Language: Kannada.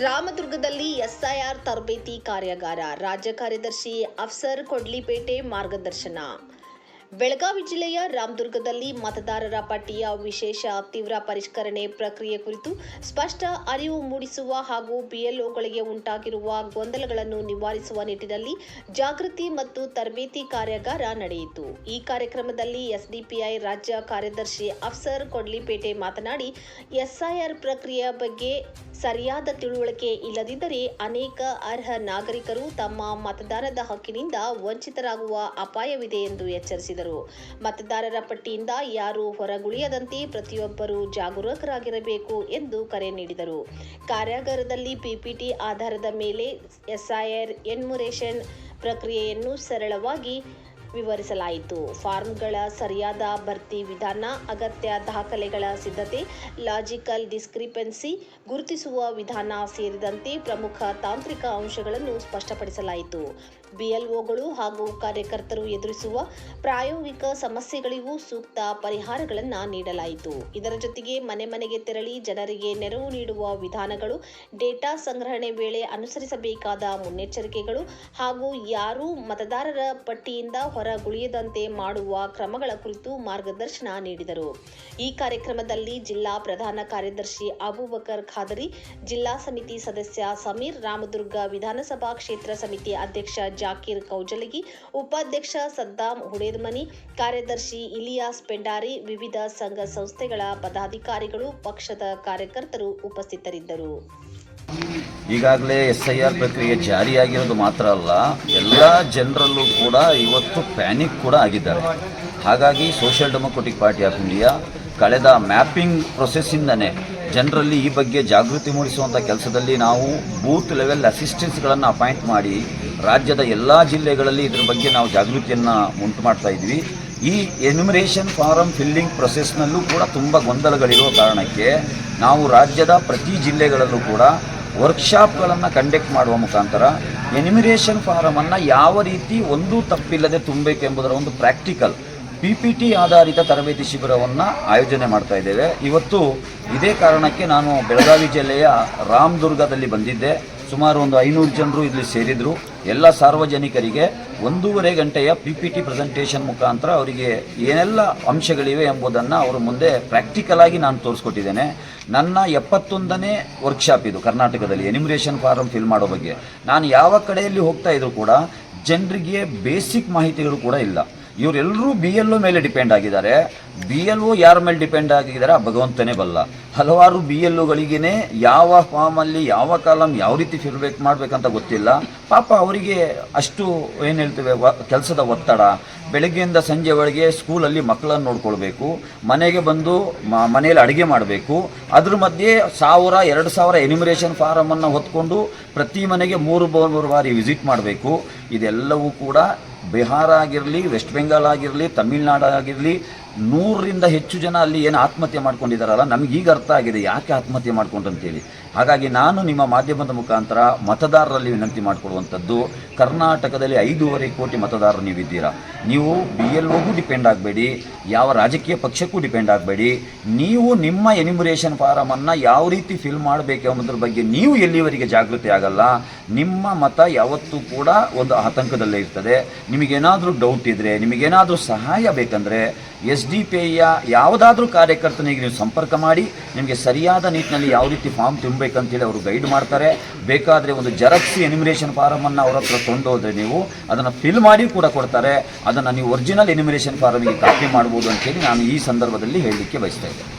ರಾಮದುರ್ಗದಲ್ಲಿ ಎಸ್ಐಆರ್ ತರಬೇತಿ ಕಾರ್ಯಾಗಾರ. ರಾಜ್ಯ ಕಾರ್ಯದರ್ಶಿ ಅಫ್ಸರ್ ಕೊಡ್ಲಿಪೇಟೆ ಮಾರ್ಗದರ್ಶನ. ಬೆಳಗಾವಿ ಜಿಲ್ಲೆಯ ರಾಮದುರ್ಗದಲ್ಲಿ ಮತದಾರರ ಪಟ್ಟಿಯ ವಿಶೇಷ ತೀವ್ರ ಪರಿಷ್ಕರಣೆ ಪ್ರಕ್ರಿಯೆ ಕುರಿತು ಸ್ಪಷ್ಟ ಅರಿವು ಮೂಡಿಸುವ ಹಾಗೂ ಬಿಎಲ್ಒಗಳಿಗೆ ಉಂಟಾಗಿರುವ ಗೊಂದಲಗಳನ್ನು ನಿವಾರಿಸುವ ನಿಟ್ಟಿನಲ್ಲಿ ಜಾಗೃತಿ ಮತ್ತು ತರಬೇತಿ ಕಾರ್ಯಾಗಾರ ನಡೆಯಿತು. ಈ ಕಾರ್ಯಕ್ರಮದಲ್ಲಿ ಎಸ್ಡಿಪಿಐ ರಾಜ್ಯ ಕಾರ್ಯದರ್ಶಿ ಅಫ್ಸರ್ ಕೊಡ್ಲಿಪೇಟೆ ಮಾತನಾಡಿ, ಎಸ್ಐಆರ್ ಪ್ರಕ್ರಿಯೆಯ ಬಗ್ಗೆ ಸರಿಯಾದ ತಿಳುವಳಿಕೆ ಇಲ್ಲದಿದ್ದರೆ ಅನೇಕ ಅರ್ಹ ನಾಗರಿಕರು ತಮ್ಮ ಮತದಾನದ ಹಕ್ಕಿನಿಂದ ವಂಚಿತರಾಗುವ ಅಪಾಯವಿದೆ ಎಂದು ಎಚ್ಚರಿಸಿದರು. ಮತದಾರರ ಪಟ್ಟಿಯಿಂದ ಯಾರೂ ಹೊರಗುಳಿಯದಂತೆ ಪ್ರತಿಯೊಬ್ಬರೂ ಜಾಗರೂಕರಾಗಿರಬೇಕು ಎಂದು ಕರೆ ನೀಡಿದರು. ಕಾರ್ಯಾಗಾರದಲ್ಲಿ ಪಿಪಿಟಿ ಆಧಾರದ ಮೇಲೆ ಎಸ್ಐಆರ್ ಎನ್ಯುಮರೇಷನ್ ಪ್ರಕ್ರಿಯೆಯನ್ನು ಸರಳವಾಗಿ ವಿವರಿಸಲಾಯಿತು. ಫಾರ್ಮ್ಗಳ ಸರಿಯಾದ ಭರ್ತಿ ವಿಧಾನ, ಅಗತ್ಯ ದಾಖಲೆಗಳ ಸಿದ್ಧತೆ, ಲಾಜಿಕಲ್ ಡಿಸ್ಕ್ರಿಪೆನ್ಸಿ ಗುರುತಿಸುವ ವಿಧಾನ ಸೇರಿದಂತೆ ಪ್ರಮುಖ ತಾಂತ್ರಿಕ ಅಂಶಗಳನ್ನು ಸ್ಪಷ್ಟಪಡಿಸಲಾಯಿತು. ಬಿಎಲ್ಒಗಳು ಹಾಗೂ ಕಾರ್ಯಕರ್ತರು ಎದುರಿಸುವ ಪ್ರಾಯೋಗಿಕ ಸಮಸ್ಯೆಗಳಿಗೂ ಸೂಕ್ತ ಪರಿಹಾರಗಳನ್ನು ನೀಡಲಾಯಿತು. ಇದರ ಜೊತೆಗೆ ಮನೆ ಮನೆಗೆ ತೆರಳಿ ಜನರಿಗೆ ನೆರವು ನೀಡುವ ವಿಧಾನಗಳು, ಡೇಟಾ ಸಂಗ್ರಹಣೆ ವೇಳೆ ಅನುಸರಿಸಬೇಕಾದ ಮುನ್ನೆಚ್ಚರಿಕೆಗಳು ಹಾಗೂ ಯಾರೂ ಮತದಾರರ ಪಟ್ಟಿಯಿಂದ ಹೊರಗುಳಿಯದಂತೆ ಮಾಡುವ ಕ್ರಮಗಳ ಕುರಿತು ಮಾರ್ಗದರ್ಶನ ನೀಡಿದರು. ಈ ಕಾರ್ಯಕ್ರಮದಲ್ಲಿ ಜಿಲ್ಲಾ ಪ್ರಧಾನ ಕಾರ್ಯದರ್ಶಿ ಅಬೂಬಕರ್ ಖಾದರಿ, ಜಿಲ್ಲಾ ಸಮಿತಿ ಸದಸ್ಯ ಸಮೀರ್, ರಾಮದುರ್ಗ ವಿಧಾನಸಭಾ ಕ್ಷೇತ್ರ ಸಮಿತಿ ಅಧ್ಯಕ್ಷ ಜಾಕೀರ್ ಕೌಜಲಗಿ, ಉಪಾಧ್ಯಕ್ಷ ಸದ್ದಾಂ ಹುಡೇದಮನಿ, ಕಾರ್ಯದರ್ಶಿ ಇಲಿಯಾಸ್ ಪೆಂಡಾರಿ, ವಿವಿಧ ಸಂಘ ಸಂಸ್ಥೆಗಳ ಪದಾಧಿಕಾರಿಗಳು, ಪಕ್ಷದ ಕಾರ್ಯಕರ್ತರು ಉಪಸ್ಥಿತರಿದ್ದರು. ಈಗಾಗಲೇ ಎಸ್ಐಆರ್ ಪ್ರಕ್ರಿಯೆ ಜಾರಿಯಾಗಿರೋದು ಮಾತ್ರ ಅಲ್ಲ, ಎಲ್ಲ ಜನರಲ್ಲೂ ಕೂಡ ಇವತ್ತು ಪ್ಯಾನಿಕ್ ಕೂಡ ಆಗಿದ್ದಾರೆ. ಹಾಗಾಗಿ social democratic party of India ಕಳೆದ ಮ್ಯಾಪಿಂಗ್ ಪ್ರೊಸೆಸ್ಸಿಂದನೇ ಜನರಲ್ಲಿ ಈ ಬಗ್ಗೆ ಜಾಗೃತಿ ಮೂಡಿಸುವಂಥ ಕೆಲಸದಲ್ಲಿ ನಾವು ಬೂತ್ ಲೆವೆಲ್ ಅಸಿಸ್ಟೆಂಟ್ಸ್ಗಳನ್ನು ಅಪಾಯಿಂಟ್ ಮಾಡಿ ರಾಜ್ಯದ ಎಲ್ಲ ಜಿಲ್ಲೆಗಳಲ್ಲಿ ಇದರ ಬಗ್ಗೆ ನಾವು ಜಾಗೃತಿಯನ್ನು ಉಂಟು ಮಾಡ್ತಾ ಇದ್ವಿ. ಈ ಎನ್ಯುಮರೇಷನ್ ಫಾರಮ್ ಫಿಲ್ಲಿಂಗ್ ಪ್ರೊಸೆಸ್ನಲ್ಲೂ ಕೂಡ ತುಂಬ ಗೊಂದಲಗಳಿರೋ ಕಾರಣಕ್ಕೆ ನಾವು ರಾಜ್ಯದ ಪ್ರತಿ ಜಿಲ್ಲೆಗಳಲ್ಲೂ ಕೂಡ ವರ್ಕ್ಶಾಪ್ಗಳನ್ನು ಕಂಡಕ್ಟ್ ಮಾಡುವ ಮುಖಾಂತರ ಎನ್ಯುಮರೇಷನ್ ಫಾರಮನ್ನು ಯಾವ ರೀತಿ ಒಂದೂ ತಪ್ಪಿಲ್ಲದೆ ತುಂಬಬೇಕೆಂಬುದರ ಒಂದು ಪ್ರಾಕ್ಟಿಕಲ್ ಪಿಪಿಟಿ ಆಧಾರಿತ ತರಬೇತಿ ಶಿಬಿರವನ್ನು ಆಯೋಜನೆ ಮಾಡ್ತಾ ಇದ್ದೇವೆ. ಇವತ್ತು ಇದೇ ಕಾರಣಕ್ಕೆ ನಾನು ಬೆಳಗಾವಿ ಜಿಲ್ಲೆಯ ರಾಮದುರ್ಗದಲ್ಲಿ ಬಂದಿದ್ದೆ. ಸುಮಾರು ಒಂದು 500 ಜನರು ಇಲ್ಲಿ ಸೇರಿದರು. ಎಲ್ಲ ಸಾರ್ವಜನಿಕರಿಗೆ 1.5 ಗಂಟೆಯ ಪಿಪಿಟಿ ಪ್ರೆಸೆಂಟೇಷನ್ ಮುಖಾಂತರ ಅವರಿಗೆ ಏನೆಲ್ಲ ಅಂಶಗಳಿವೆ ಎಂಬುದನ್ನು ಅವರ ಮುಂದೆ ಪ್ರಾಕ್ಟಿಕಲ್ ಆಗಿ ನಾನು ತೋರಿಸ್ಕೊಟ್ಟಿದ್ದೇನೆ. ನನ್ನ 71ನೇ ವರ್ಕ್ಶಾಪ್ ಇದು ಕರ್ನಾಟಕದಲ್ಲಿ ಎನ್ಯುಮರೇಷನ್ ಫಾರಮ್ ಫಿಲ್ ಮಾಡೋ ಬಗ್ಗೆ. ನಾನು ಯಾವ ಕಡೆಯಲ್ಲಿ ಹೋಗ್ತಾ ಇದ್ರು ಕೂಡ ಜನರಿಗೆ ಬೇಸಿಕ್ ಮಾಹಿತಿಗಳು ಕೂಡ ಇಲ್ಲ. ಇವರೆಲ್ಲರೂ BLO ಮೇಲೆ ಡಿಪೆಂಡ್ ಆಗಿದ್ದಾರೆ. BLO ಯಾರ ಮೇಲೆ ಡಿಪೆಂಡ್ ಆಗಿದ್ದಾರೆ ಆ ಭಗವಂತನೇ ಬಲ್ಲ. ಹಲವಾರು BLOಗಳಿಗೇ ಯಾವ ಫಾರ್ಮಲ್ಲಿ ಯಾವ ಕಾಲಮ್ ಯಾವ ರೀತಿ ಮಾಡಬೇಕಂತ ಗೊತ್ತಿಲ್ಲ. ಪಾಪ ಅವರಿಗೆ ಅಷ್ಟು ಏನು ಹೇಳ್ತೇವೆ ಕೆಲಸದ ಒತ್ತಡ, ಬೆಳಗ್ಗೆಯಿಂದ ಸಂಜೆವರೆಗೆ ಸ್ಕೂಲಲ್ಲಿ ಮಕ್ಕಳನ್ನು ನೋಡ್ಕೊಳ್ಬೇಕು, ಮನೆಗೆ ಬಂದು ಮನೆಯಲ್ಲಿ ಅಡುಗೆ ಮಾಡಬೇಕು, ಅದ್ರ ಮಧ್ಯೆ 1000-2000 ಎನ್ಯುಮರೇಷನ್ ಫಾರಮನ್ನು ಹೊತ್ಕೊಂಡು ಪ್ರತಿ ಮನೆಗೆ 3 ಬಾರಿ ವಿಸಿಟ್ ಮಾಡಬೇಕು. ಇದೆಲ್ಲವೂ ಕೂಡ ಬಿಹಾರ ಆಗಿರಲಿ, ವೆಸ್ಟ್ ಬೆಂಗಾಲ್ ಆಗಿರಲಿ, ತಮಿಳುನಾಡು ಆಗಿರಲಿ 100ರಿಂದ ಹೆಚ್ಚು ಜನ ಅಲ್ಲಿ ಏನು ಆತ್ಮಹತ್ಯೆ ಮಾಡ್ಕೊಂಡಿದ್ದಾರಲ್ಲ, ನಮಗೀಗ ಅರ್ಥ ಆಗಿದೆ ಯಾಕೆ ಆತ್ಮಹತ್ಯೆ ಮಾಡ್ಕೊಂಡ್ರಂತೇಳಿ. ಹಾಗಾಗಿ ನಾನು ನಿಮ್ಮ ಮಾಧ್ಯಮದ ಮುಖಾಂತರ ಮತದಾರರಲ್ಲಿ ವಿನಂತಿ ಮಾಡಿಕೊಡುವಂಥದ್ದು, ಕರ್ನಾಟಕದಲ್ಲಿ 5.5 ಕೋಟಿ ಮತದಾರರು ನೀವಿದ್ದೀರಾ. ನೀವು BLOಗೂ ಡಿಪೆಂಡ್ ಆಗಬೇಡಿ, ಯಾವ ರಾಜಕೀಯ ಪಕ್ಷಕ್ಕೂ ಡಿಪೆಂಡ್ ಆಗಬೇಡಿ. ನೀವು ನಿಮ್ಮ ಎನ್ಯುಮರೇಷನ್ ಫಾರಮನ್ನು ಯಾವ ರೀತಿ ಫಿಲ್ ಮಾಡಬೇಕು ಎಂಬುದ್ರ ಬಗ್ಗೆ ನೀವು ಎಲ್ಲಿವರೆಗೆ ಜಾಗೃತಿ ಆಗಲ್ಲ, ನಿಮ್ಮ ಮತ ಯಾವತ್ತೂ ಕೂಡ ಒಂದು ಆತಂಕದಲ್ಲೇ ಇರ್ತದೆ. ನಿಮಗೇನಾದರೂ ಡೌಟ್ ಇದ್ದರೆ, ನಿಮಗೇನಾದರೂ ಸಹಾಯ ಬೇಕಂದರೆ SDPIಯ ಯಾವುದಾದ್ರೂ ಕಾರ್ಯಕರ್ತನಿಗೆ ನೀವು ಸಂಪರ್ಕ ಮಾಡಿ, ನಿಮಗೆ ಸರಿಯಾದ ನಿಟ್ಟಿನಲ್ಲಿ ಯಾವ ರೀತಿ ಫಾರ್ಮ್ ತುಂಬಬೇಕಂತೇಳಿ ಅವರು ಗೈಡ್ ಮಾಡ್ತಾರೆ. ಬೇಕಾದರೆ ಒಂದು ಜೆರಾಕ್ಸ್ ಎನ್ಯುಮರೇಷನ್ ಫಾರಮನ್ನು ಅವ್ರ ಹತ್ರ ತೊಗೊಂಡೋದ್ರೆ ನೀವು ಅದನ್ನು ಫಿಲ್ ಮಾಡಿ ಕೂಡ ಕೊಡ್ತಾರೆ. ಅದನ್ನು ನೀವು ಒರಿಜಿನಲ್ ಎನ್ಯುಮರೇಷನ್ ಫಾರಮಿಗೆ ಕಾಪಿ ಮಾಡ್ಬೋದು ಅಂತೇಳಿ ನಾನು ಈ ಸಂದರ್ಭದಲ್ಲಿ ಹೇಳಲಿಕ್ಕೆ ಬಯಸ್ತಾ ಇದ್ದೇನೆ.